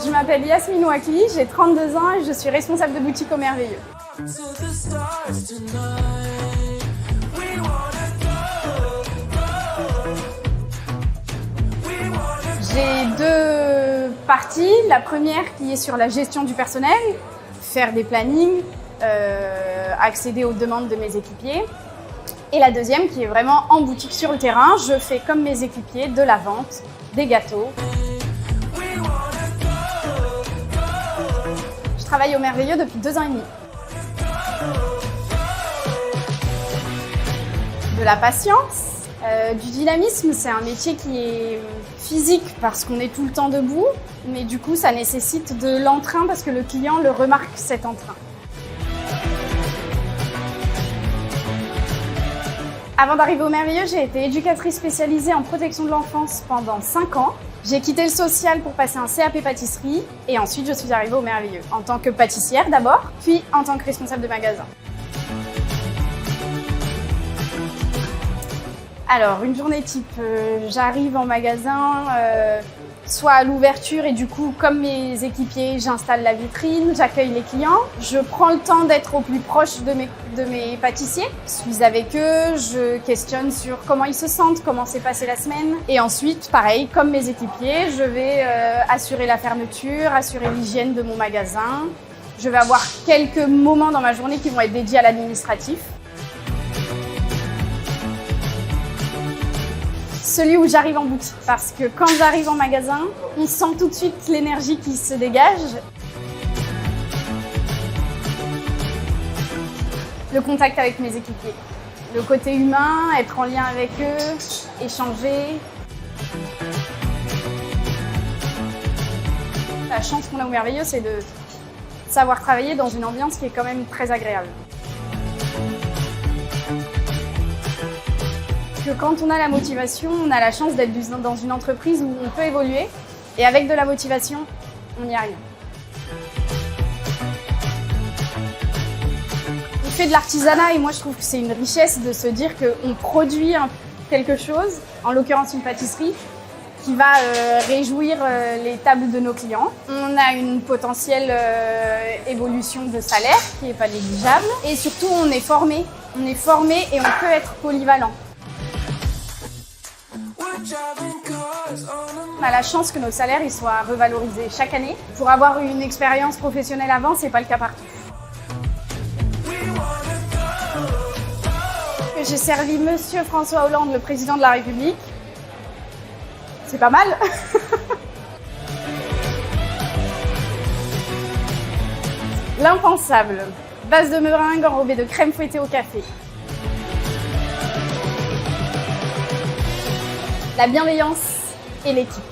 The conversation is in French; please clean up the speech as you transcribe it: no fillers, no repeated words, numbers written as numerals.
Je m'appelle Yasmine Ouakli, j'ai 32 ans et je suis responsable de boutique au Merveilleux. J'ai deux parties. La première qui est sur la gestion du personnel, faire des plannings, accéder aux demandes de mes équipiers. Et la deuxième qui est vraiment en boutique sur le terrain. Je fais comme mes équipiers de la vente, des gâteaux. Je travaille au Merveilleux depuis 2 ans et demi. De la patience, du dynamisme, c'est un métier qui est physique parce qu'on est tout le temps debout, mais du coup ça nécessite de l'entrain parce que le client le remarque cet entrain. Avant d'arriver au Merveilleux, j'ai été éducatrice spécialisée en protection de l'enfance pendant 5 ans. J'ai quitté le social pour passer un CAP pâtisserie et ensuite je suis arrivée au Merveilleux en tant que pâtissière d'abord, puis en tant que responsable de magasin. Alors, une journée type, j'arrive en magasin, soit à l'ouverture et du coup, comme mes équipiers, j'installe la vitrine, j'accueille les clients. Je prends le temps d'être au plus proche de mes pâtissiers. Je suis avec eux, je questionne sur comment ils se sentent, comment s'est passée la semaine. Et ensuite, pareil, comme mes équipiers, je vais assurer la fermeture, assurer l'hygiène de mon magasin. Je vais avoir quelques moments dans ma journée qui vont être dédiés à l'administratif. Celui où j'arrive en boutique, parce que quand j'arrive en magasin, on sent tout de suite l'énergie qui se dégage. Le contact avec mes équipiers, le côté humain, être en lien avec eux, échanger. La chance qu'on a au Merveilleux, c'est de savoir travailler dans une ambiance qui est quand même très agréable. Que quand on a la motivation, on a la chance d'être dans une entreprise où on peut évoluer et avec de la motivation, on y arrive. On fait de l'artisanat et moi je trouve que c'est une richesse de se dire qu'on produit quelque chose, en l'occurrence une pâtisserie, qui va réjouir les tables de nos clients. On a une potentielle évolution de salaire qui n'est pas négligeable et surtout on est formé. On est formé et on peut être polyvalent. On a la chance que nos salaires ils soient revalorisés chaque année. Pour avoir eu une expérience professionnelle avant, c'est pas le cas partout. J'ai servi Monsieur François Hollande, le président de la République. C'est pas mal. L'impensable. Base de meringue enrobée de crème fouettée au café. La bienveillance et l'équipe.